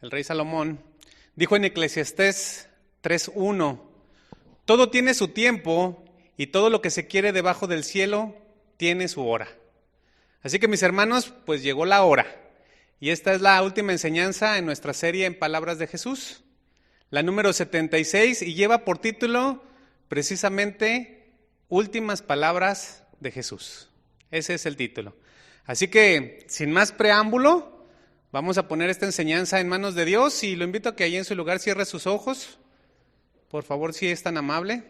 el rey Salomón, dijo en Eclesiastés 3:1, todo tiene su tiempo y todo lo que se quiere debajo del cielo tiene su hora. Así que mis hermanos, pues llegó la hora. Y esta es la última enseñanza en nuestra serie en Palabras de Jesús, la número 76, y lleva por título precisamente Últimas Palabras de Jesús. Ese es el título. Así que, sin más preámbulo, vamos a poner esta enseñanza en manos de Dios y lo invito a que allí en su lugar cierre sus ojos. Por favor, si es tan amable,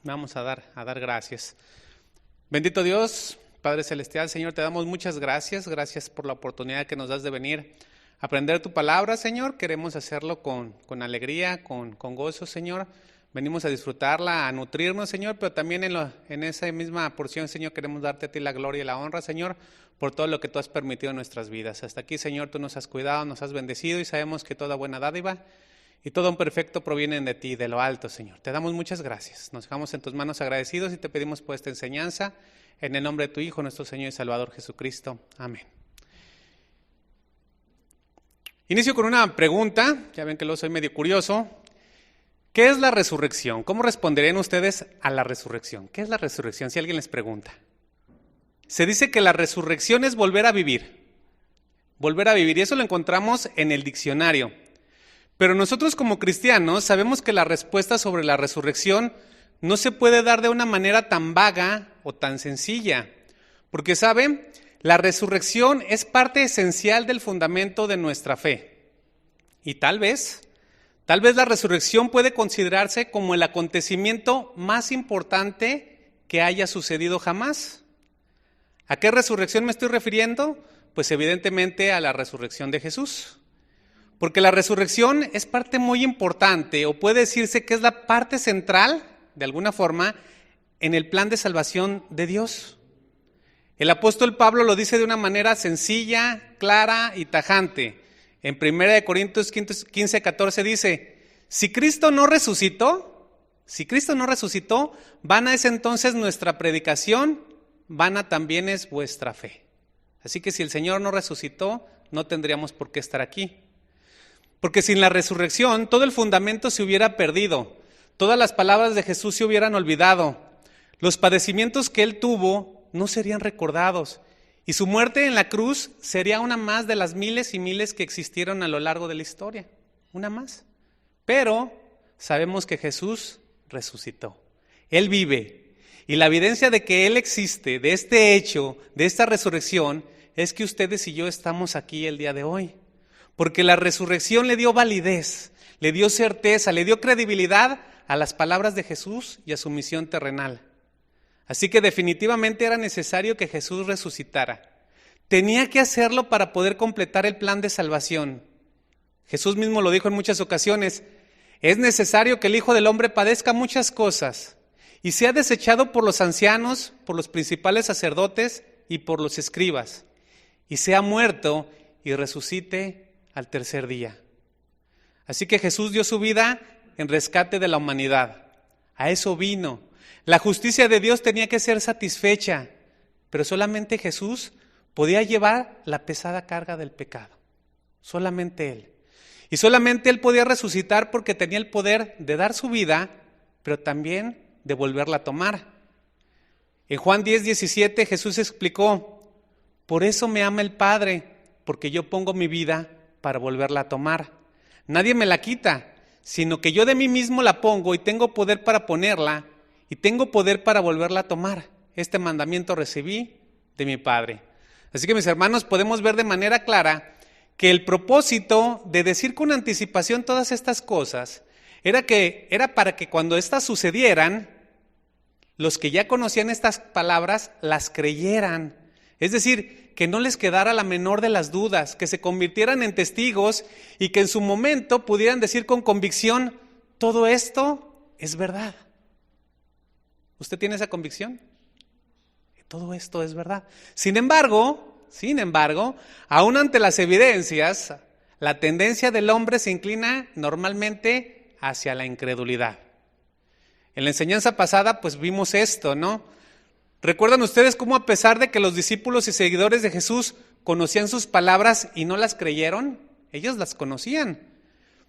vamos a dar gracias. Bendito Dios, Padre Celestial, Señor, te damos muchas gracias. Gracias por la oportunidad que nos das de venir a aprender tu palabra, Señor. Queremos hacerlo con alegría, con gozo, Señor. Venimos a disfrutarla, a nutrirnos, Señor, pero también en esa misma porción, Señor, queremos darte a ti la gloria y la honra, Señor, por todo lo que tú has permitido en nuestras vidas. Hasta aquí, Señor, tú nos has cuidado, nos has bendecido y sabemos que toda buena dádiva y todo un perfecto provienen de ti, de lo alto, Señor. Te damos muchas gracias. Nos dejamos en tus manos agradecidos y te pedimos por esta enseñanza en el nombre de tu Hijo, nuestro Señor y Salvador Jesucristo. Amén. Inicio con una pregunta, ya ven que lo soy medio curioso. ¿Qué es la resurrección? ¿Cómo responderían ustedes a la resurrección? ¿Qué es la resurrección? Si alguien les pregunta. Se dice que la resurrección es volver a vivir. Volver a vivir, y eso lo encontramos en el diccionario. Pero nosotros como cristianos sabemos que la respuesta sobre la resurrección no se puede dar de una manera tan vaga o tan sencilla. Porque, ¿saben? La resurrección es parte esencial del fundamento de nuestra fe. Y tal vez la resurrección puede considerarse como el acontecimiento más importante que haya sucedido jamás. ¿A qué resurrección me estoy refiriendo? Pues evidentemente a la resurrección de Jesús. Porque la resurrección es parte muy importante, o puede decirse que es la parte central, de alguna forma, en el plan de salvación de Dios. El apóstol Pablo lo dice de una manera sencilla, clara y tajante. En 1 Corintios 15:14 dice, si Cristo no resucitó, vana es entonces nuestra predicación, vana también es vuestra fe. Así que si el Señor no resucitó, no tendríamos por qué estar aquí. Porque sin la resurrección, todo el fundamento se hubiera perdido, todas las palabras de Jesús se hubieran olvidado, los padecimientos que Él tuvo no serían recordados, y su muerte en la cruz sería una más de las miles y miles que existieron a lo largo de la historia. Una más. Pero sabemos que Jesús resucitó. Él vive. Y la evidencia de que Él existe, de este hecho, de esta resurrección, es que ustedes y yo estamos aquí el día de hoy. Porque la resurrección le dio validez, le dio certeza, le dio credibilidad a las palabras de Jesús y a su misión terrenal. Así que definitivamente era necesario que Jesús resucitara. Tenía que hacerlo para poder completar el plan de salvación. Jesús mismo lo dijo en muchas ocasiones, es necesario que el Hijo del Hombre padezca muchas cosas y sea desechado por los ancianos, por los principales sacerdotes y por los escribas, y sea muerto y resucite al tercer día. Así que Jesús dio su vida en rescate de la humanidad. A eso vino. La justicia de Dios tenía que ser satisfecha, pero solamente Jesús podía llevar la pesada carga del pecado. Solamente Él. Y solamente Él podía resucitar porque tenía el poder de dar su vida, pero también de volverla a tomar. En Juan 10:17 Jesús explicó, por eso me ama el Padre, porque yo pongo mi vida para volverla a tomar. Nadie me la quita, sino que yo de mí mismo la pongo y tengo poder para ponerla y tengo poder para volverla a tomar. Este mandamiento recibí de mi Padre. Así que mis hermanos, podemos ver de manera clara que el propósito de decir con anticipación todas estas cosas era para que cuando éstas sucedieran, los que ya conocían estas palabras las creyeran. Es decir, que no les quedara la menor de las dudas, que se convirtieran en testigos y que en su momento pudieran decir con convicción, todo esto es verdad. ¿Usted tiene esa convicción? Todo esto es verdad. Sin embargo, aún ante las evidencias, la tendencia del hombre se inclina normalmente hacia la incredulidad. En la enseñanza pasada, pues vimos esto, ¿no? ¿Recuerdan ustedes cómo a pesar de que los discípulos y seguidores de Jesús conocían sus palabras y no las creyeron? ellos las conocían,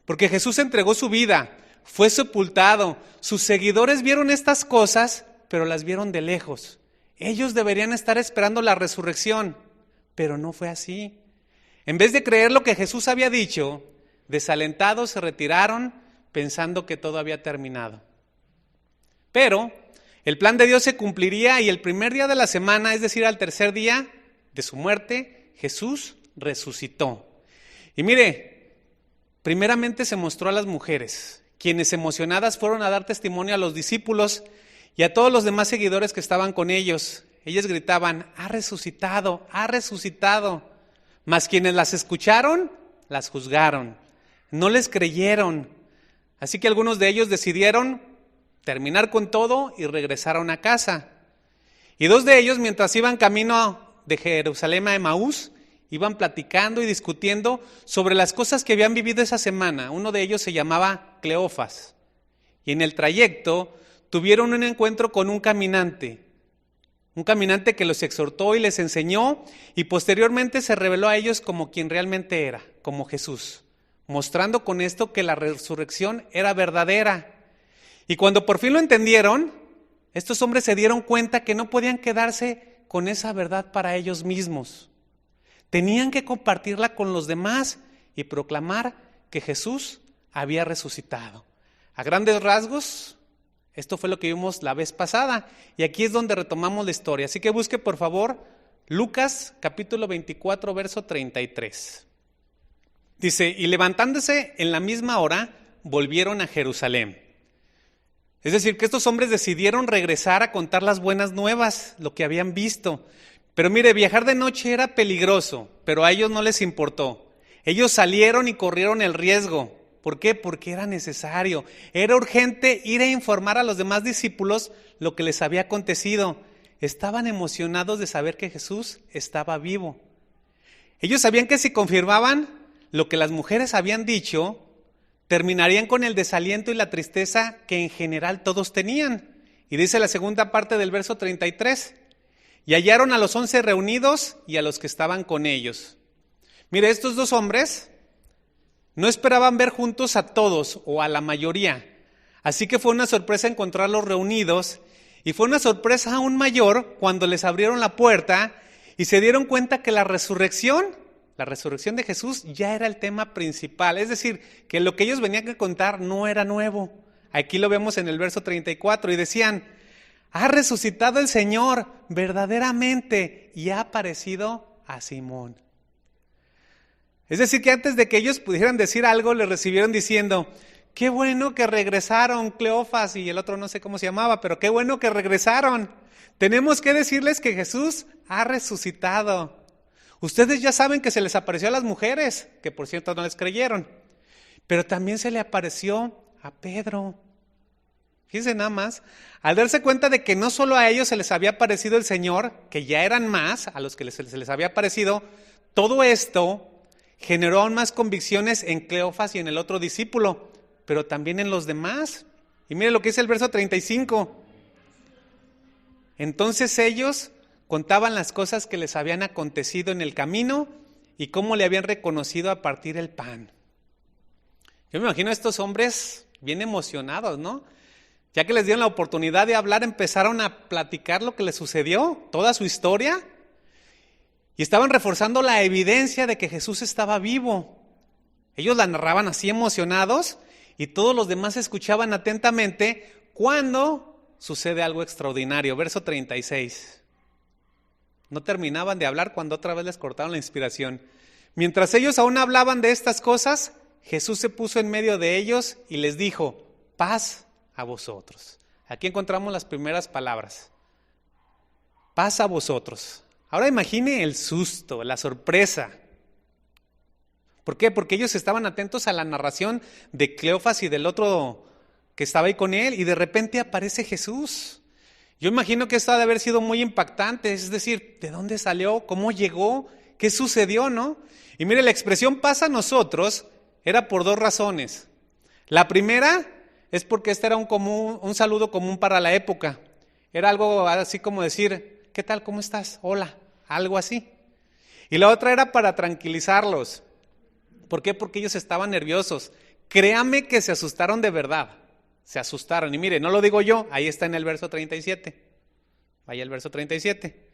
porque Jesús entregó su vida, fue sepultado, sus seguidores vieron estas cosas, pero las vieron de lejos. Ellos deberían estar esperando la resurrección, pero no fue así. En vez de creer lo que Jesús había dicho, desalentados se retiraron pensando que todo había terminado. Pero el plan de Dios se cumpliría y el primer día de la semana, es decir, al tercer día de su muerte, Jesús resucitó. Y mire, primeramente se mostró a las mujeres, quienes emocionadas fueron a dar testimonio a los discípulos y a todos los demás seguidores que estaban con ellos. Ellas gritaban: ha resucitado, ha resucitado. Mas quienes las escucharon, las juzgaron, no les creyeron. Así que algunos de ellos decidieron terminar con todo y regresaron a casa. Y dos de ellos, mientras iban camino de Jerusalén a Emaús, iban platicando y discutiendo sobre las cosas que habían vivido esa semana. Uno de ellos se llamaba Cleofas. Y en el trayecto tuvieron un encuentro con un caminante que los exhortó y les enseñó, y posteriormente se reveló a ellos como quien realmente era, como Jesús, mostrando con esto que la resurrección era verdadera. Y cuando por fin lo entendieron, estos hombres se dieron cuenta que no podían quedarse con esa verdad para ellos mismos. Tenían que compartirla con los demás y proclamar que Jesús había resucitado. A grandes rasgos, esto fue lo que vimos la vez pasada, y aquí es donde retomamos la historia. Así que busque por favor Lucas capítulo 24, verso 33. Dice: y levantándose en la misma hora, volvieron a Jerusalén. Es decir, que estos hombres decidieron regresar a contar las buenas nuevas, lo que habían visto. Pero mire, viajar de noche era peligroso, pero a ellos no les importó. Ellos salieron y corrieron el riesgo. ¿Por qué? Porque era necesario. Era urgente ir a informar a los demás discípulos lo que les había acontecido. Estaban emocionados de saber que Jesús estaba vivo. Ellos sabían que si confirmaban lo que las mujeres habían dicho, terminarían con el desaliento y la tristeza que en general todos tenían. Y dice la segunda parte del verso 33. Y hallaron a los 11 reunidos y a los que estaban con ellos. Mire, estos dos hombres no esperaban ver juntos a todos o a la mayoría. Así que fue una sorpresa encontrarlos reunidos, y fue una sorpresa aún mayor cuando les abrieron la puerta y se dieron cuenta que la resurrección de Jesús ya era el tema principal. Es decir, que lo que ellos venían a contar no era nuevo. Aquí lo vemos en el verso 34 y decían: ha resucitado el Señor verdaderamente y ha aparecido a Simón. Es decir, que antes de que ellos pudieran decir algo, le recibieron diciendo: qué bueno que regresaron Cleofas, y el otro no sé cómo se llamaba, pero qué bueno que regresaron. Tenemos que decirles que Jesús ha resucitado. Ustedes ya saben que se les apareció a las mujeres, que por cierto no les creyeron, pero también se le apareció a Pedro. Fíjense nada más, al darse cuenta de que no solo a ellos se les había aparecido el Señor, que ya eran más a los que se les había aparecido, todo esto generó aún más convicciones en Cleofas y en el otro discípulo, pero también en los demás. Y mire lo que dice el verso 35. Entonces ellos contaban las cosas que les habían acontecido en el camino y cómo le habían reconocido a partir el pan. Yo me imagino a estos hombres bien emocionados, ¿no? Ya que les dieron la oportunidad de hablar, empezaron a platicar lo que les sucedió, toda su historia, y estaban reforzando la evidencia de que Jesús estaba vivo. Ellos la narraban así emocionados, y todos los demás escuchaban atentamente cuando sucede algo extraordinario. Verso 36. No terminaban de hablar cuando otra vez les cortaron la inspiración. Mientras ellos aún hablaban de estas cosas, Jesús se puso en medio de ellos y les dijo: paz a vosotros. Aquí encontramos las primeras palabras. Paz a vosotros. Ahora imagine el susto, la sorpresa. ¿Por qué? Porque ellos estaban atentos a la narración de Cleofas y del otro que estaba ahí con él, y de repente aparece Jesús. Yo imagino que esto ha de haber sido muy impactante, es decir, ¿de dónde salió? ¿Cómo llegó? ¿Qué sucedió, no? Y mire, la expresión paz a nosotros era por dos razones. La primera es porque este era un saludo común para la época. Era algo así como decir: ¿qué tal? ¿Cómo estás? Hola, algo así. Y la otra era para tranquilizarlos, ¿Por qué? Porque ellos estaban nerviosos. Créame que se asustaron de verdad. Se asustaron. Y mire, no lo digo yo, ahí está en el verso 37. Vaya el verso 37.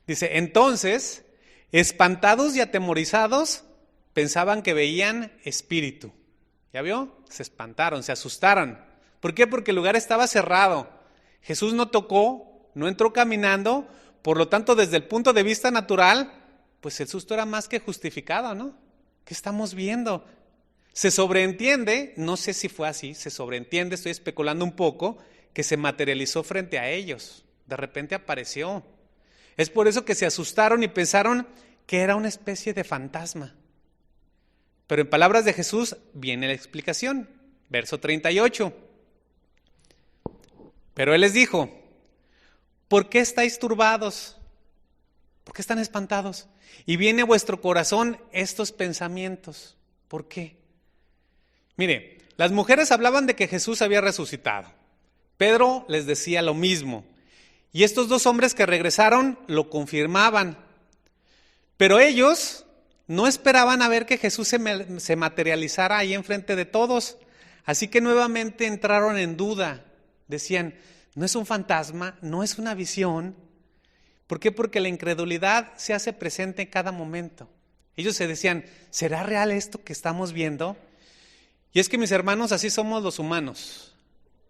Dice, entonces, espantados y atemorizados, pensaban que veían espíritu. ¿Ya vio? Se espantaron, se asustaron. ¿Por qué? Porque el lugar estaba cerrado. Jesús no tocó, no entró caminando, por lo tanto, desde el punto de vista natural, pues el susto era más que justificado, ¿no? ¿Qué estamos viendo? Se sobreentiende, no sé si fue así, se sobreentiende, estoy especulando un poco, que se materializó frente a ellos. De repente apareció. Es por eso que se asustaron y pensaron que era una especie de fantasma. Pero en palabras de Jesús viene la explicación. Verso 38. Pero Él les dijo, ¿por qué estáis turbados? ¿Por qué están espantados? Y viene a vuestro corazón estos pensamientos. ¿Por qué? Mire, las mujeres hablaban de que Jesús había resucitado. Pedro les decía lo mismo. Y estos dos hombres que regresaron lo confirmaban. Pero ellos no esperaban a ver que Jesús se materializara ahí enfrente de todos. Así que nuevamente entraron en duda. Decían, no es un fantasma, no es una visión. ¿Por qué? Porque la incredulidad se hace presente en cada momento. Ellos se decían, ¿será real esto que estamos viendo? Y es que, mis hermanos, así somos los humanos.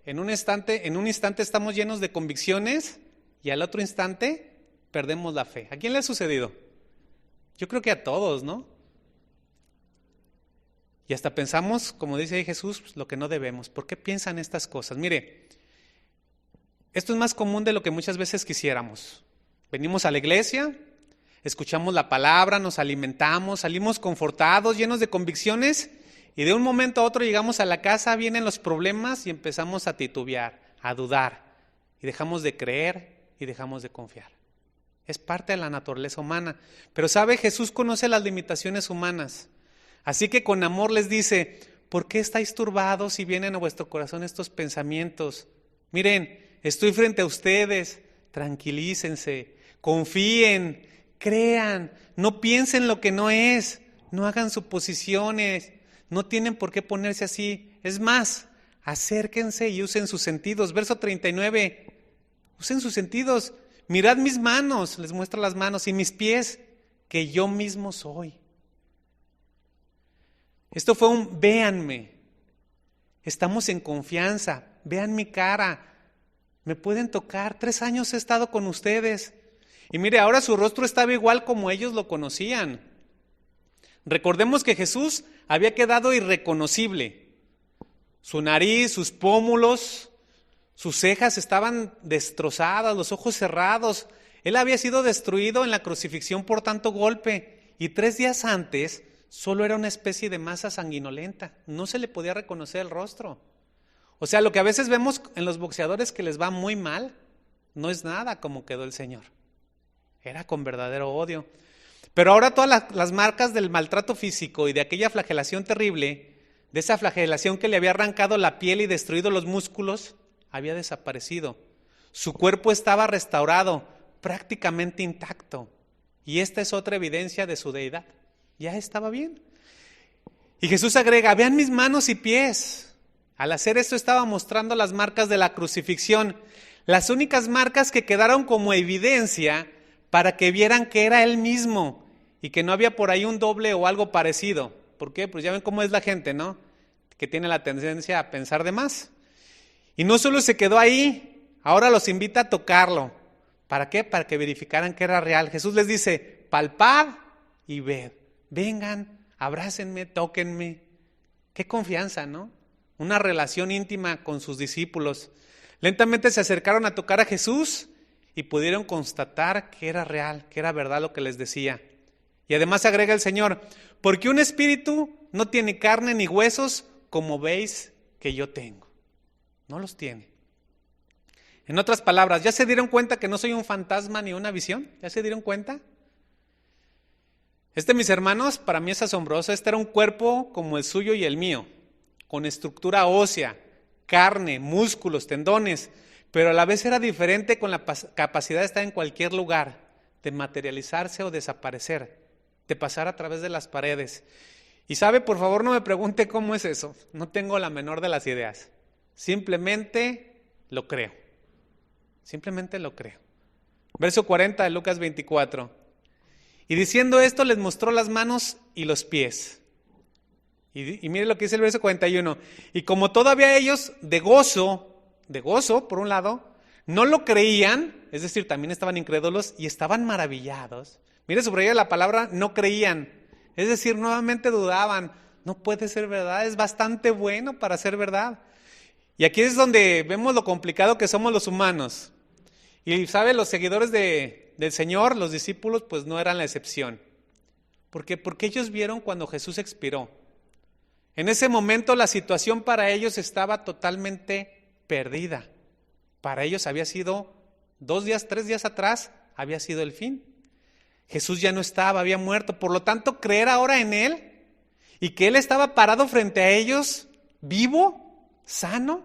En un instante estamos llenos de convicciones y al otro instante perdemos la fe. ¿A quién le ha sucedido? Yo creo que a todos, ¿no? Y hasta pensamos, como dice ahí Jesús, pues, lo que no debemos. ¿Por qué piensan estas cosas? Mire, esto es más común de lo que muchas veces quisiéramos. Venimos a la iglesia, escuchamos la palabra, nos alimentamos, salimos confortados, llenos de convicciones, y de un momento a otro llegamos a la casa, vienen los problemas y empezamos a titubear, a dudar, y dejamos de creer y dejamos de confiar. Es parte de la naturaleza humana. Pero sabe, Jesús conoce las limitaciones humanas. Así que con amor les dice, ¿por qué estáis turbados y vienen a vuestro corazón estos pensamientos? Miren, estoy frente a ustedes, tranquilícense, confíen, crean, no piensen lo que no es, no hagan suposiciones, no tienen por qué ponerse así. Es más, acérquense y usen sus sentidos. Verso 39, usen sus sentidos. Mirad mis manos, les muestra las manos, y mis pies, que yo mismo soy. Esto fue un véanme. Estamos en confianza, vean mi cara, me pueden tocar, 3 años he estado con ustedes. Y mire, ahora su rostro estaba igual como ellos lo conocían. Recordemos que Jesús había quedado irreconocible. Su nariz, sus pómulos, sus cejas estaban destrozadas, los ojos cerrados. Él había sido destruido en la crucifixión por tanto golpe. Y 3 días antes solo era una especie de masa sanguinolenta. No se le podía reconocer el rostro. O sea, lo que a veces vemos en los boxeadores que les va muy mal, no es nada como quedó el Señor. Era con verdadero odio. Pero ahora todas las marcas del maltrato físico y de aquella flagelación terrible, de esa flagelación que le había arrancado la piel y destruido los músculos, había desaparecido. Su cuerpo estaba restaurado, prácticamente intacto. Y esta es otra evidencia de su deidad. Ya estaba bien. Y Jesús agrega, vean mis manos y pies. Al hacer esto estaba mostrando las marcas de la crucifixión, las únicas marcas que quedaron como evidencia para que vieran que era Él mismo y que no había por ahí un doble o algo parecido. ¿Por qué? Pues ya ven cómo es la gente, ¿no? Que tiene la tendencia a pensar de más. Y no solo se quedó ahí, ahora los invita a tocarlo. ¿Para qué? Para que verificaran que era real. Jesús les dice, palpad y ved. Vengan, abrácenme, tóquenme. Qué confianza, ¿no? Una relación íntima con sus discípulos. Lentamente se acercaron a tocar a Jesús y pudieron constatar que era real, que era verdad lo que les decía. Y además agrega el Señor, porque un espíritu no tiene carne ni huesos como veis que yo tengo. No los tiene. En otras palabras, ¿ya se dieron cuenta que no soy un fantasma ni una visión? ¿Ya se dieron cuenta? Mis hermanos, para mí es asombroso. Era un cuerpo como el suyo y el mío, con estructura ósea, carne, músculos, tendones, pero a la vez era diferente, con la capacidad de estar en cualquier lugar, de materializarse o desaparecer, de pasar a través de las paredes. Y sabe, por favor no me pregunte cómo es eso, no tengo la menor de las ideas. Simplemente lo creo. Simplemente lo creo. Verso 40 de Lucas 24. Y diciendo esto les mostró las manos y los pies. Y mire lo que dice el verso 41. Y como todavía ellos de gozo por un lado, no lo creían, es decir, también estaban incrédulos y estaban maravillados. Mire, subraya la palabra no creían, es decir, nuevamente dudaban. No puede ser verdad, es bastante bueno para ser verdad. Y aquí es donde vemos lo complicado que somos los humanos. Y sabe, los seguidores del Señor, los discípulos, pues no eran la excepción. ¿Por qué? Porque ellos vieron cuando Jesús expiró. En ese momento la situación para ellos estaba totalmente perdida. Para ellos había sido 2 días, 3 días atrás, había sido el fin. Jesús ya no estaba, había muerto. Por lo tanto, creer ahora en Él y que Él estaba parado frente a ellos, vivo, sano,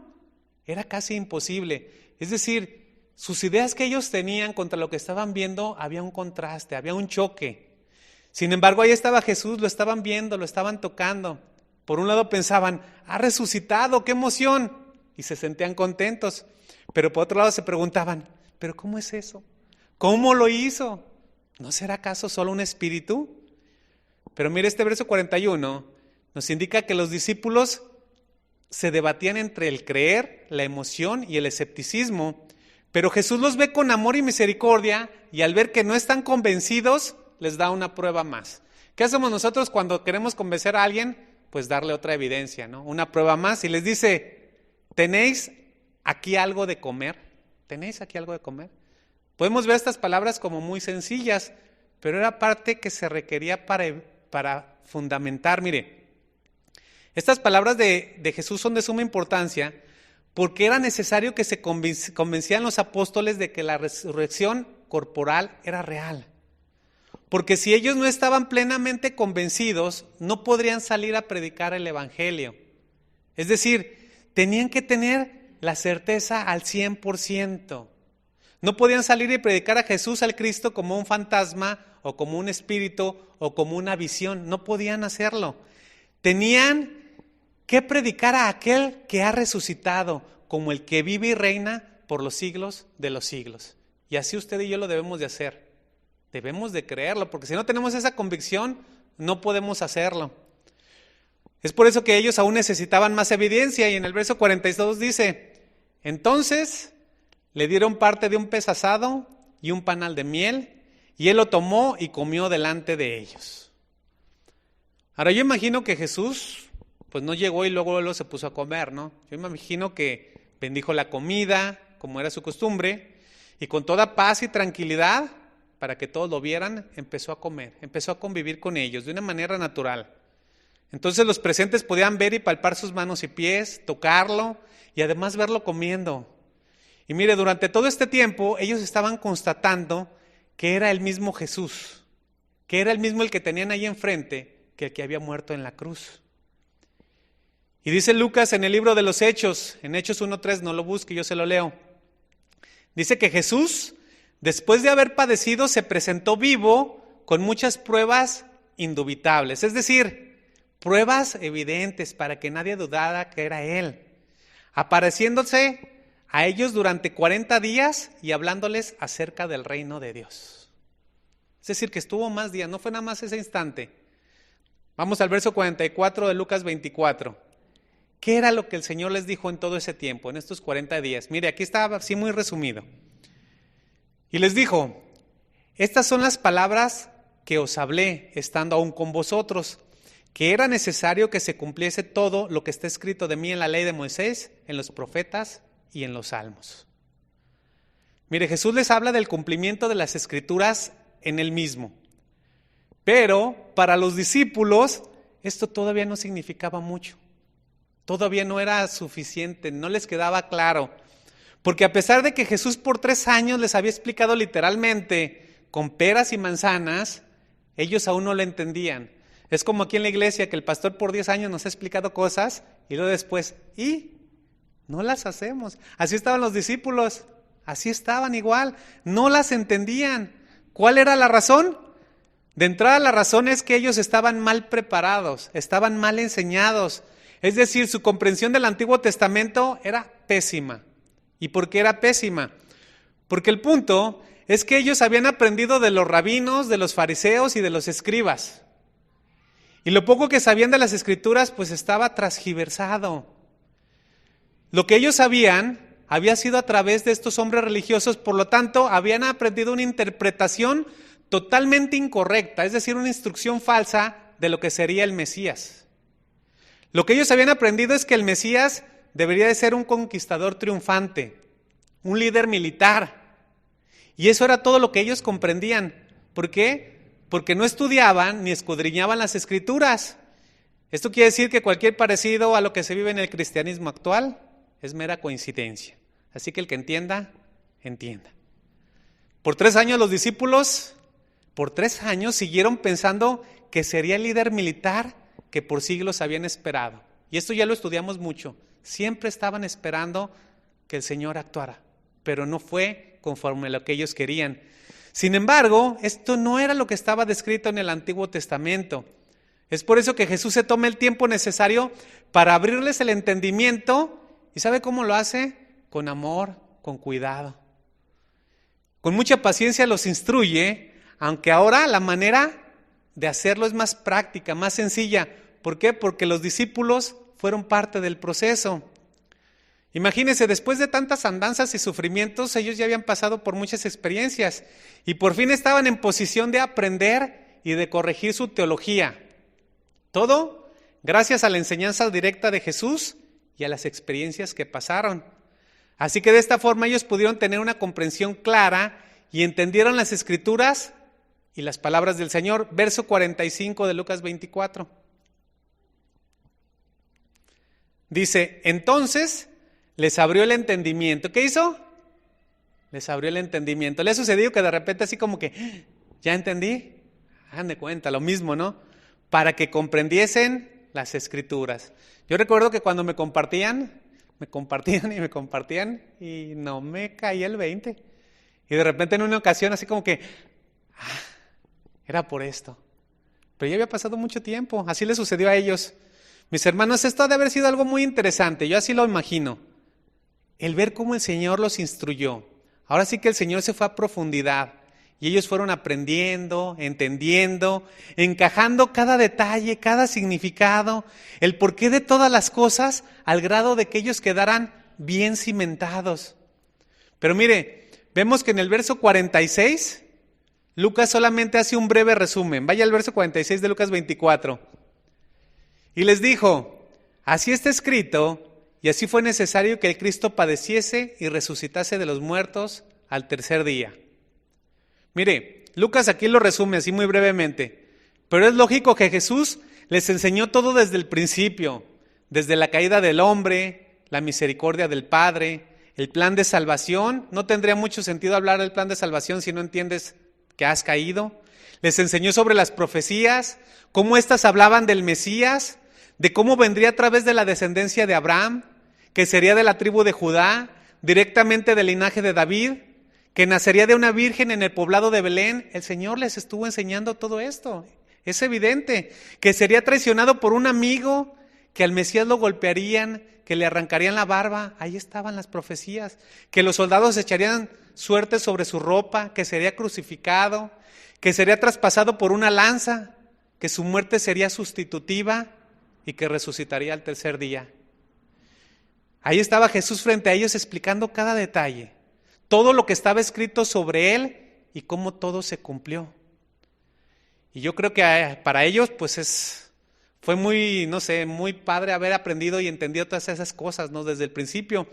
era casi imposible. Es decir, sus ideas que ellos tenían contra lo que estaban viendo, había un contraste, había un choque. Sin embargo, ahí estaba Jesús, lo estaban viendo, lo estaban tocando. Por un lado pensaban, ha resucitado, qué emoción, y se sentían contentos. Pero por otro lado se preguntaban, ¿pero cómo es eso? ¿Cómo lo hizo? ¿No será acaso solo un espíritu? Pero mire, este verso 41 nos indica que los discípulos se debatían entre el creer, la emoción y el escepticismo. Pero Jesús los ve con amor y misericordia y al ver que no están convencidos, les da una prueba más. ¿Qué hacemos nosotros cuando queremos convencer a alguien? Pues darle otra evidencia, ¿no? Una prueba más y les dice, ¿tenéis aquí algo de comer? ¿Tenéis aquí algo de comer? Podemos ver estas palabras como muy sencillas, pero era parte que se requería para fundamentar. Mire, estas palabras de Jesús son de suma importancia porque era necesario que se convencieran los apóstoles de que la resurrección corporal era real. Porque si ellos no estaban plenamente convencidos, no podrían salir a predicar el evangelio. Es decir, tenían que tener la certeza al 100%. No podían salir y predicar a Jesús, al Cristo, como un fantasma o como un espíritu o como una visión. No podían hacerlo. Tenían que predicar a aquel que ha resucitado, como el que vive y reina por los siglos de los siglos. Y así usted y yo lo debemos de hacer. Debemos de creerlo, porque si no tenemos esa convicción, no podemos hacerlo. Es por eso que ellos aún necesitaban más evidencia, y en el verso 42 dice, entonces le dieron parte de un pez asado y un panal de miel, y él lo tomó y comió delante de ellos. Ahora yo imagino que Jesús, pues no llegó y luego se puso a comer, ¿no? Yo me imagino que bendijo la comida, como era su costumbre, y con toda paz y tranquilidad, para que todos lo vieran, empezó a comer, empezó a convivir con ellos de una manera natural. Entonces los presentes podían ver y palpar sus manos y pies, tocarlo y además verlo comiendo. Y mire, durante todo este tiempo ellos estaban constatando que era el mismo Jesús, que era el mismo el que tenían ahí enfrente que el que había muerto en la cruz. Y dice Lucas en el libro de los Hechos, en Hechos 1:3, no lo busque, yo se lo leo. Dice que Jesús, después de haber padecido, se presentó vivo con muchas pruebas indubitables, es decir, pruebas evidentes para que nadie dudara que era Él, apareciéndose a ellos durante 40 días y hablándoles acerca del reino de Dios. Es decir, que estuvo más días, no fue nada más ese instante. Vamos al verso 44 de Lucas 24. ¿Qué era lo que el Señor les dijo en todo ese tiempo, en estos 40 días? Mire, aquí está así muy resumido. Y les dijo, estas son las palabras que os hablé estando aún con vosotros, que era necesario que se cumpliese todo lo que está escrito de mí en la ley de Moisés, en los profetas y en los salmos. Mire, Jesús les habla del cumplimiento de las escrituras en él mismo. Pero para los discípulos esto todavía no significaba mucho. Todavía no era suficiente, no les quedaba claro. Porque a pesar de que Jesús por 3 años les había explicado literalmente con peras y manzanas, ellos aún no lo entendían. Es como aquí en la iglesia que el pastor por 10 años nos ha explicado cosas y luego después, ¿y? No las hacemos. Así estaban los discípulos, así estaban igual, no las entendían. ¿Cuál era la razón? De entrada, la razón es que ellos estaban mal preparados, estaban mal enseñados. Es decir, su comprensión del Antiguo Testamento era pésima. ¿Y por qué era pésima? Porque el punto es que ellos habían aprendido de los rabinos, de los fariseos y de los escribas. Y lo poco que sabían de las Escrituras, pues estaba transgiversado. Lo que ellos sabían había sido a través de estos hombres religiosos, por lo tanto, habían aprendido una interpretación totalmente incorrecta, es decir, una instrucción falsa de lo que sería el Mesías. Lo que ellos habían aprendido es que el Mesías debería de ser un conquistador triunfante, un líder militar. Y eso era todo lo que ellos comprendían. ¿Por qué? Porque no estudiaban ni escudriñaban las Escrituras. Esto quiere decir que cualquier parecido a lo que se vive en el cristianismo actual es mera coincidencia. Así que el que entienda, entienda. Por 3 años los discípulos, por 3 años siguieron pensando que sería el líder militar que por siglos habían esperado. Y esto ya lo estudiamos mucho. Siempre estaban esperando que el Señor actuara, pero no fue conforme a lo que ellos querían. Sin embargo, esto no era lo que estaba descrito en el Antiguo Testamento. Es por eso que Jesús se toma el tiempo necesario para abrirles el entendimiento. ¿Y sabe cómo lo hace? Con amor, con cuidado. Con mucha paciencia los instruye, aunque ahora la manera de hacerlo es más práctica, más sencilla. ¿Por qué? Porque los discípulos fueron parte del proceso. Imagínense, después de tantas andanzas y sufrimientos, ellos ya habían pasado por muchas experiencias y por fin estaban en posición de aprender y de corregir su teología. Todo gracias a la enseñanza directa de Jesús y a las experiencias que pasaron. Así que de esta forma ellos pudieron tener una comprensión clara y entendieron las Escrituras y las palabras del Señor. Verso 45 de Lucas 24. Dice, entonces les abrió el entendimiento. ¿Qué hizo? Les abrió el entendimiento. ¿Le ha sucedido que de repente así como que, ya entendí? Hagan de cuenta, lo mismo, ¿no? Para que comprendiesen las Escrituras. Yo recuerdo que cuando me compartían y no me caía el 20. Y de repente en una ocasión así como que, era por esto. Pero ya había pasado mucho tiempo, así le sucedió a ellos. Mis hermanos, esto ha de haber sido algo muy interesante, yo así lo imagino. El ver cómo el Señor los instruyó. Ahora sí que el Señor se fue a profundidad y ellos fueron aprendiendo, entendiendo, encajando cada detalle, cada significado, el porqué de todas las cosas, al grado de que ellos quedaran bien cimentados. Pero mire, vemos que en el verso 46, Lucas solamente hace un breve resumen. Vaya al verso 46 de Lucas 24. Y les dijo, así está escrito, y así fue necesario que el Cristo padeciese y resucitase de los muertos al 3er día. Mire, Lucas aquí lo resume así muy brevemente, pero es lógico que Jesús les enseñó todo desde el principio, desde la caída del hombre, la misericordia del Padre, el plan de salvación. No tendría mucho sentido hablar del plan de salvación si no entiendes que has caído. Les enseñó sobre las profecías, cómo éstas hablaban del Mesías, de cómo vendría a través de la descendencia de Abraham, que sería de la tribu de Judá, directamente del linaje de David, que nacería de una virgen en el poblado de Belén. El Señor les estuvo enseñando todo esto. Es evidente que sería traicionado por un amigo, que al Mesías lo golpearían, que le arrancarían la barba. Ahí estaban las profecías. Que los soldados echarían suerte sobre su ropa, que sería crucificado, que sería traspasado por una lanza, que su muerte sería sustitutiva y que resucitaría al 3er día. Ahí estaba Jesús frente a ellos explicando cada detalle, todo lo que estaba escrito sobre él y cómo todo se cumplió. Y yo creo que para ellos pues fue muy padre haber aprendido y entendido todas esas cosas, ¿no? Desde el principio.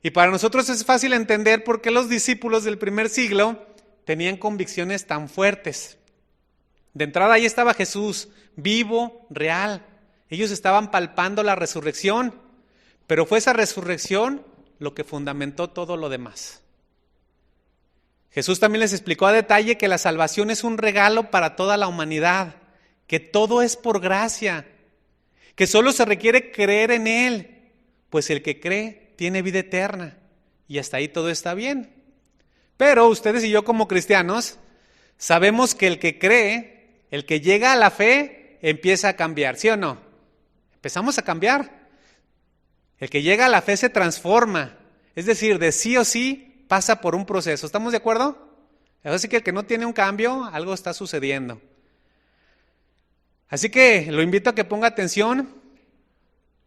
Y para nosotros es fácil entender por qué los discípulos del primer siglo tenían convicciones tan fuertes. De entrada ahí estaba Jesús, vivo, real. Ellos estaban palpando la resurrección, pero fue esa resurrección lo que fundamentó todo lo demás. Jesús también les explicó a detalle que la salvación es un regalo para toda la humanidad, que todo es por gracia, que solo se requiere creer en Él, pues el que cree tiene vida eterna, y hasta ahí todo está bien. Pero ustedes y yo como cristianos sabemos que el que cree El que llega a la fe empieza a cambiar, ¿sí o no? Empezamos a cambiar. El que llega a la fe se transforma. Es decir, de sí o sí pasa por un proceso. ¿Estamos de acuerdo? Así que el que no tiene un cambio, algo está sucediendo. Así que lo invito a que ponga atención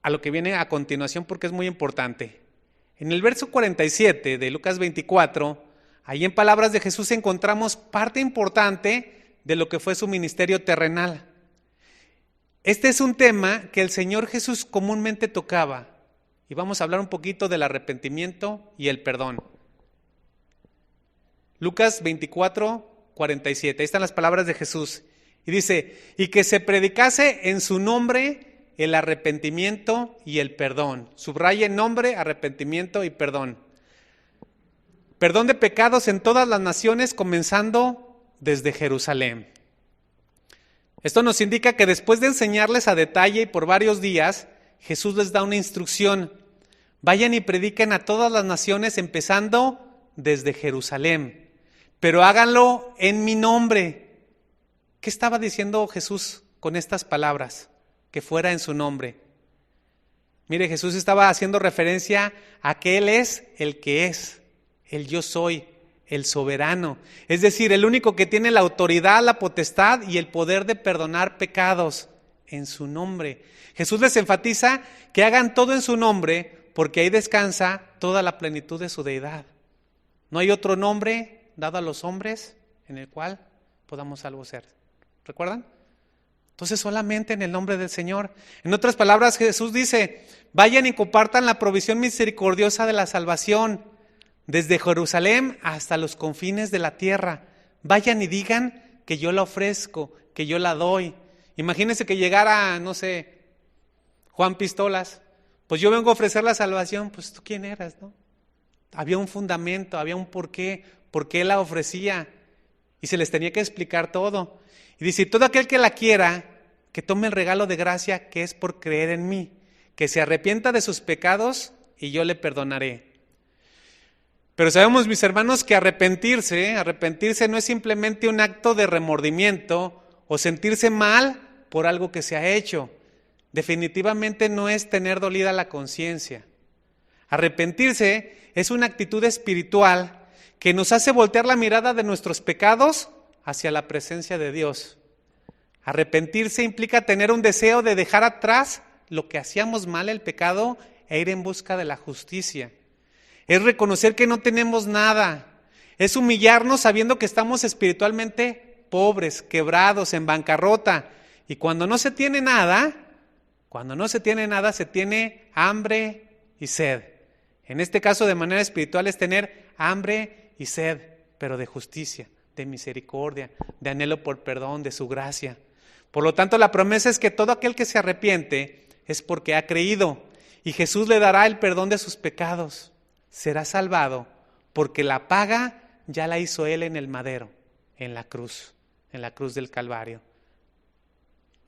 a lo que viene a continuación porque es muy importante. En el verso 47 de Lucas 24, ahí en palabras de Jesús encontramos parte importante de lo que fue su ministerio terrenal. Este es un tema que el Señor Jesús comúnmente tocaba y vamos a hablar un poquito del arrepentimiento y el perdón. Lucas 24, 47, ahí están las palabras de Jesús. Y dice, y que se predicase en su nombre el arrepentimiento y el perdón. Subraya el nombre, arrepentimiento y perdón. Perdón de pecados en todas las naciones, comenzando desde Jerusalén. Esto nos indica que después de enseñarles a detalle y por varios días, Jesús les da una instrucción. Vayan y prediquen a todas las naciones, empezando desde Jerusalén. Pero háganlo en mi nombre. ¿Qué estaba diciendo Jesús con estas palabras? Que fuera en su nombre. Mire, Jesús estaba haciendo referencia a que Él es el que es, el yo soy, el soberano. Es decir, el único que tiene la autoridad, la potestad y el poder de perdonar pecados en su nombre. Jesús les enfatiza que hagan todo en su nombre porque ahí descansa toda la plenitud de su deidad. No hay otro nombre dado a los hombres en el cual podamos algo ser. ¿Recuerdan? Entonces solamente en el nombre del Señor. En otras palabras, Jesús dice, vayan y compartan la provisión misericordiosa de la salvación desde Jerusalén hasta los confines de la tierra. Vayan y digan que yo la ofrezco, que yo la doy. Imagínense que llegara, no sé, Juan Pistolas. Pues yo vengo a ofrecer la salvación. Pues tú quién eras, ¿no? Había un fundamento, había un por qué él la ofrecía. Y se les tenía que explicar todo. Y dice, todo aquel que la quiera, que tome el regalo de gracia que es por creer en mí, que se arrepienta de sus pecados y yo le perdonaré. Pero sabemos, mis hermanos, que arrepentirse no es simplemente un acto de remordimiento o sentirse mal por algo que se ha hecho. Definitivamente no es tener dolida la conciencia. Arrepentirse es una actitud espiritual que nos hace voltear la mirada de nuestros pecados hacia la presencia de Dios. Arrepentirse implica tener un deseo de dejar atrás lo que hacíamos mal, el pecado, e ir en busca de la justicia. Es reconocer que no tenemos nada. Es humillarnos sabiendo que estamos espiritualmente pobres, quebrados, en bancarrota. Y cuando no se tiene nada, se tiene hambre y sed. En este caso, de manera espiritual, es tener hambre y sed, pero de justicia, de misericordia, de anhelo por perdón, de su gracia. Por lo tanto, la promesa es que todo aquel que se arrepiente es porque ha creído y Jesús le dará el perdón de sus pecados. Será salvado porque la paga ya la hizo Él en el madero, en la cruz del Calvario.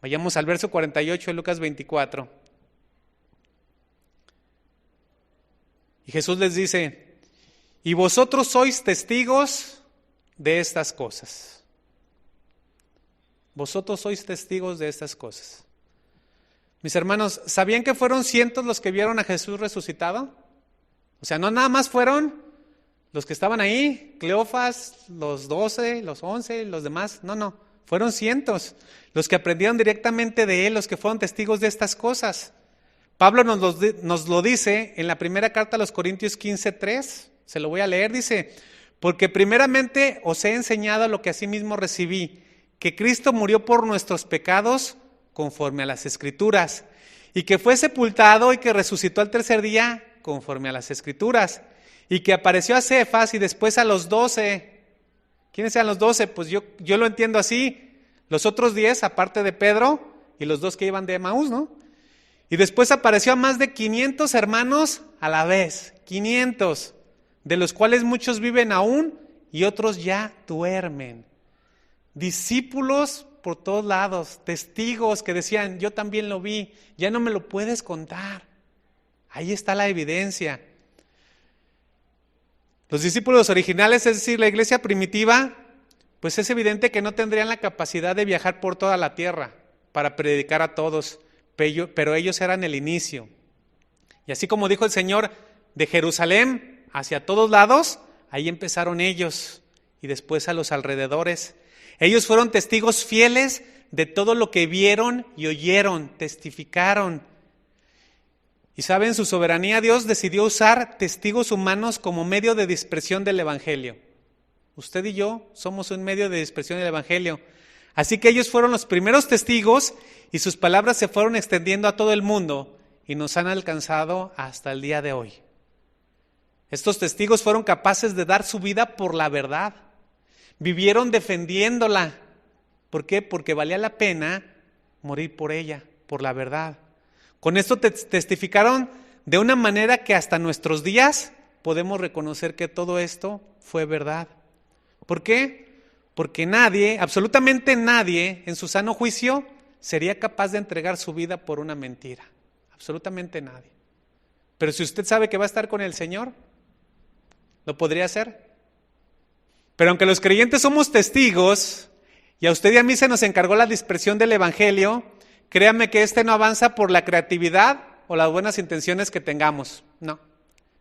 Vayamos al verso 48 de Lucas 24. Y Jesús les dice, y vosotros sois testigos de estas cosas. Vosotros sois testigos de estas cosas. Mis hermanos, ¿sabían que fueron cientos los que vieron a Jesús resucitado? O sea, no nada más fueron los que estaban ahí, Cleofas, los 12, los 11, los demás. No, fueron cientos los que aprendieron directamente de Él, los que fueron testigos de estas cosas. Pablo nos lo dice en la primera carta a los Corintios 15:3. Se lo voy a leer, dice, porque primeramente os he enseñado lo que asimismo recibí, que Cristo murió por nuestros pecados conforme a las Escrituras, y que fue sepultado y que resucitó al tercer día conforme a las Escrituras, y que apareció a Cefas y después a los 12. ¿Quiénes eran los 12? Pues yo lo entiendo así, los otros 10, aparte de Pedro, y los 2 que iban de Emaús, ¿no? Y después apareció a más de 500 hermanos a la vez, 500, de los cuales muchos viven aún y otros ya duermen. Discípulos por todos lados, testigos que decían, yo también lo vi, ya no me lo puedes contar. Ahí está la evidencia. Los discípulos originales, es decir, la iglesia primitiva, pues es evidente que no tendrían la capacidad de viajar por toda la tierra para predicar a todos, pero ellos eran el inicio. Y así como dijo el Señor, de Jerusalén hacia todos lados, ahí empezaron ellos y después a los alrededores. Ellos fueron testigos fieles de todo lo que vieron y oyeron, testificaron. Y saben, su soberanía, Dios decidió usar testigos humanos como medio de dispersión del Evangelio. Usted y yo somos un medio de dispersión del Evangelio. Así que ellos fueron los primeros testigos y sus palabras se fueron extendiendo a todo el mundo y nos han alcanzado hasta el día de hoy. Estos testigos fueron capaces de dar su vida por la verdad. Vivieron defendiéndola. ¿Por qué? Porque valía la pena morir por ella, por la verdad. Con esto testificaron de una manera que hasta nuestros días podemos reconocer que todo esto fue verdad. ¿Por qué? Porque nadie, absolutamente nadie, en su sano juicio, sería capaz de entregar su vida por una mentira. Absolutamente nadie. Pero si usted sabe que va a estar con el Señor, ¿lo podría hacer? Pero aunque los creyentes somos testigos, y a usted y a mí se nos encargó la dispersión del Evangelio, créame que no avanza por la creatividad o las buenas intenciones que tengamos. No,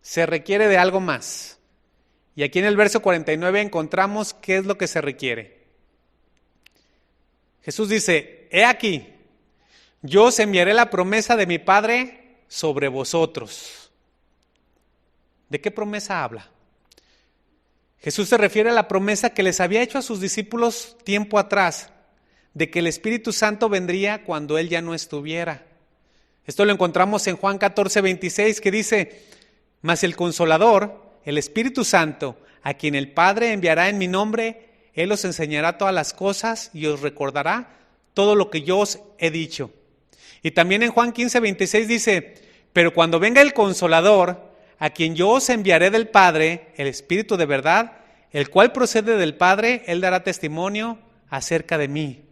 se requiere de algo más. Y aquí en el verso 49 encontramos qué es lo que se requiere. Jesús dice, he aquí, yo os enviaré la promesa de mi Padre sobre vosotros. ¿De qué promesa habla? Jesús se refiere a la promesa que les había hecho a sus discípulos tiempo atrás, de que el Espíritu Santo vendría cuando Él ya no estuviera. Esto lo encontramos en Juan 14:26, que dice, mas el Consolador, el Espíritu Santo, a quien el Padre enviará en mi nombre, Él os enseñará todas las cosas y os recordará todo lo que yo os he dicho. Y también en Juan 15:26 dice, pero cuando venga el Consolador, a quien yo os enviaré del Padre, el Espíritu de verdad, el cual procede del Padre, Él dará testimonio acerca de mí.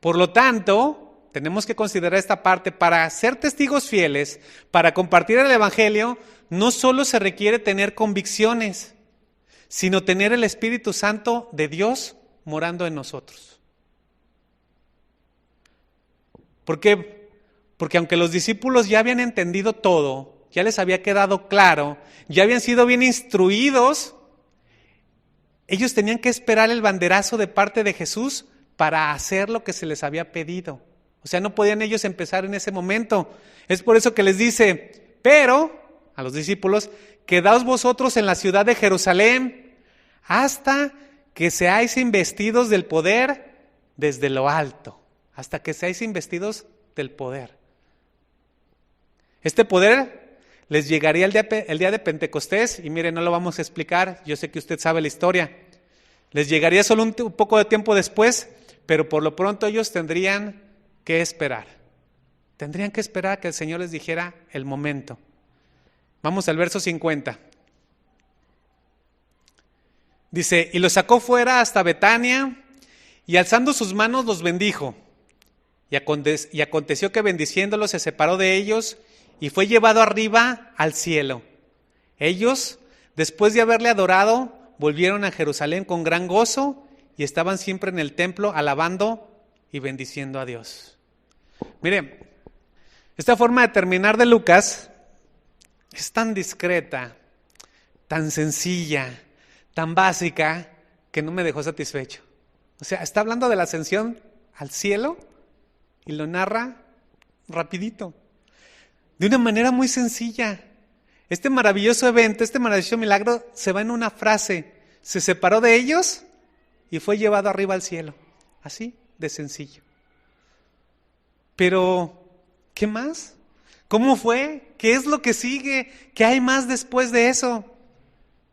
Por lo tanto, tenemos que considerar esta parte. Para ser testigos fieles, para compartir el Evangelio, no solo se requiere tener convicciones, sino tener el Espíritu Santo de Dios morando en nosotros. ¿Por qué? Porque aunque los discípulos ya habían entendido todo, ya les había quedado claro, ya habían sido bien instruidos, ellos tenían que esperar el banderazo de parte de Jesús para hacer lo que se les había pedido. O sea, no podían ellos empezar en ese momento. Es por eso que les dice, pero a los discípulos, quedaos vosotros en la ciudad de Jerusalén hasta que seáis investidos del poder desde lo alto, hasta que seáis investidos del poder. Este poder les llegaría el día de Pentecostés, y mire, no lo vamos a explicar, yo sé que usted sabe la historia. Les llegaría solo un poco de tiempo después, pero por lo pronto ellos tendrían que esperar. Tendrían que esperar a que el Señor les dijera el momento. Vamos al verso 50. Dice, y los sacó fuera hasta Betania, y alzando sus manos los bendijo. Y aconteció que bendiciéndolos se separó de ellos, y fue llevado arriba al cielo. Ellos, después de haberle adorado, volvieron a Jerusalén con gran gozo y estaban siempre en el templo alabando y bendiciendo a Dios. Mire, esta forma de terminar de Lucas es tan discreta, tan sencilla, tan básica, que no me dejó satisfecho. O sea, está hablando de la ascensión al cielo y lo narra rapidito, de una manera muy sencilla. Este maravilloso evento, este maravilloso milagro se va en una frase: se separó de ellos y fue llevado arriba al cielo. Así de sencillo. Pero, ¿qué más? ¿Cómo fue? ¿Qué es lo que sigue? ¿Qué hay más después de eso?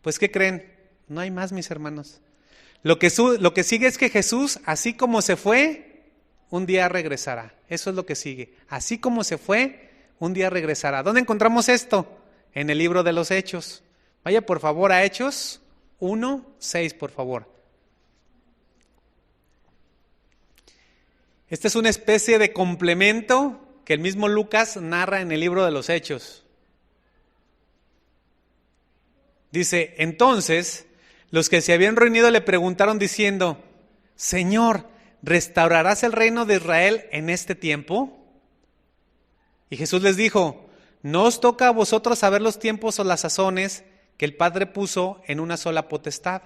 Pues, ¿qué creen? No hay más, mis hermanos. Lo que sigue es que Jesús, así como se fue, un día regresará. Eso es lo que sigue. Así como se fue, un día regresará. ¿Dónde encontramos esto? En el libro de los Hechos. Vaya por favor a Hechos 1:6, por favor. Esta es una especie de complemento que el mismo Lucas narra en el libro de los Hechos. Dice, entonces, los que se habían reunido le preguntaron diciendo, Señor, ¿restaurarás el reino de Israel en este tiempo? Y Jesús les dijo, no os toca a vosotros saber los tiempos o las sazones que el Padre puso en una sola potestad,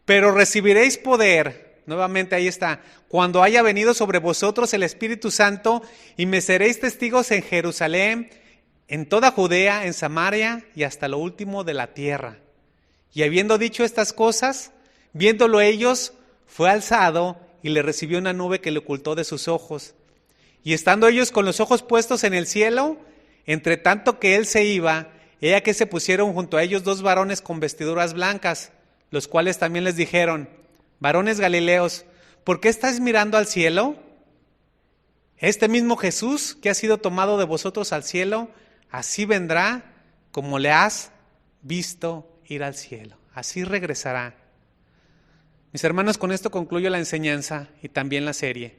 pero recibiréis poder, nuevamente ahí está, cuando haya venido sobre vosotros el Espíritu Santo, y me seréis testigos en Jerusalén, en toda Judea, en Samaria y hasta lo último de la tierra. Y habiendo dicho estas cosas, viéndolo ellos, fue alzado y le recibió una nube que le ocultó de sus ojos. Y estando ellos con los ojos puestos en el cielo, entre tanto que él se iba, he aquí se pusieron junto a ellos dos varones con vestiduras blancas, los cuales también les dijeron, varones galileos, ¿por qué estáis mirando al cielo? Este mismo Jesús que ha sido tomado de vosotros al cielo, así vendrá como le has visto ir al cielo. Así regresará. Mis hermanos, con esto concluyo la enseñanza y también la serie.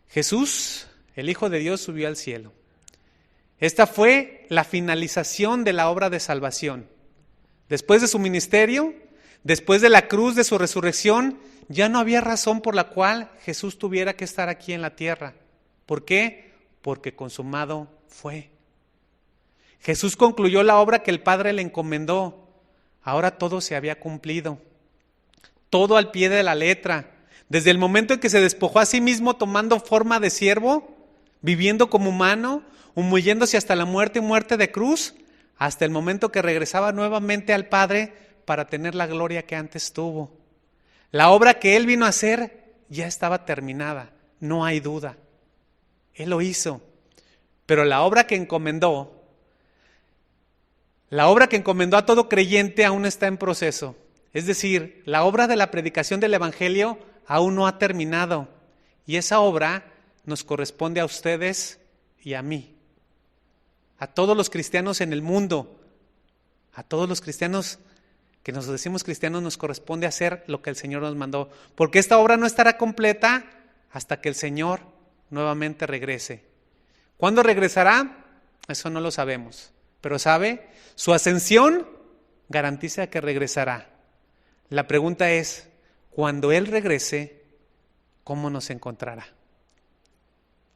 Jesús, el Hijo de Dios, subió al cielo. Esta fue la finalización de la obra de salvación. Después de su ministerio, después de la cruz, de su resurrección, ya no había razón por la cual Jesús tuviera que estar aquí en la tierra. ¿Por qué? Porque consumado fue. Jesús concluyó la obra que el Padre le encomendó. Ahora todo se había cumplido. Todo al pie de la letra. Desde el momento en que se despojó a sí mismo tomando forma de siervo, viviendo como humano, humillándose hasta la muerte y muerte de cruz, hasta el momento que regresaba nuevamente al Padre para tener la gloria que antes tuvo. La obra que Él vino a hacer ya estaba terminada, no hay duda. Él lo hizo. Pero la obra que encomendó a todo creyente aún está en proceso. Es decir, la obra de la predicación del Evangelio aún no ha terminado. Y esa obra nos corresponde a ustedes y a mí. A todos los cristianos en el mundo. A todos los cristianos que nos decimos cristianos nos corresponde hacer lo que el Señor nos mandó. Porque esta obra no estará completa hasta que el Señor nuevamente regrese. ¿Cuándo regresará? Eso no lo sabemos. Pero ¿sabe? Su ascensión garantiza que regresará. La pregunta es, cuando Él regrese, ¿cómo nos encontrará?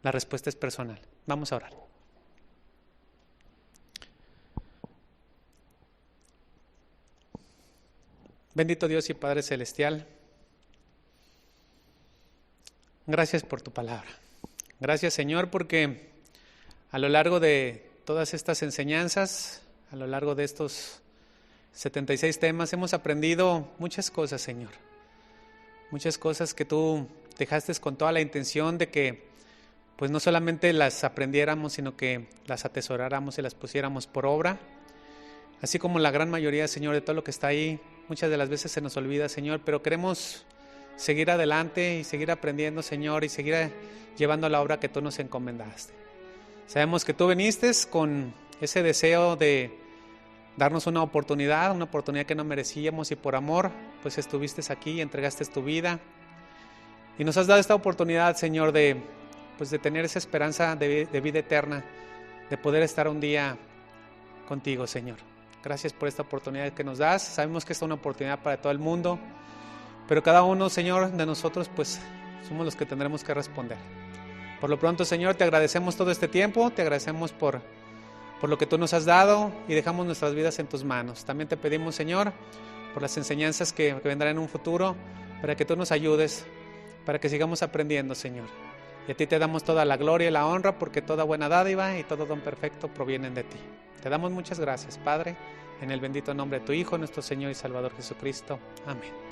La respuesta es personal. Vamos a orar. Bendito Dios y Padre Celestial, gracias por tu palabra. Gracias, Señor, porque a lo largo de todas estas enseñanzas, a lo largo de estos 76 temas, hemos aprendido muchas cosas, Señor. Muchas cosas que tú dejaste con toda la intención de que pues no solamente las aprendiéramos, sino que las atesoráramos y las pusiéramos por obra. Así como la gran mayoría, Señor, de todo lo que está ahí, muchas de las veces se nos olvida, Señor, pero queremos seguir adelante y seguir aprendiendo, Señor, y seguir llevando la obra que tú nos encomendaste. Sabemos que tú viniste con ese deseo de darnos una oportunidad que no merecíamos, y por amor, pues estuviste aquí y entregaste tu vida. Y nos has dado esta oportunidad, Señor, de tener esa esperanza de vida eterna, de poder estar un día contigo, Señor. Gracias por esta oportunidad que nos das. Sabemos que es una oportunidad para todo el mundo, pero cada uno, Señor, de nosotros, pues somos los que tendremos que responder. Por lo pronto, Señor, te agradecemos todo este tiempo, te agradecemos por lo que tú nos has dado y dejamos nuestras vidas en tus manos. También te pedimos, Señor, por las enseñanzas que vendrán en un futuro, para que tú nos ayudes, para que sigamos aprendiendo, Señor. Y a ti te damos toda la gloria y la honra, porque toda buena dádiva y todo don perfecto provienen de ti. Te damos muchas gracias, Padre, en el bendito nombre de tu Hijo, nuestro Señor y Salvador Jesucristo. Amén.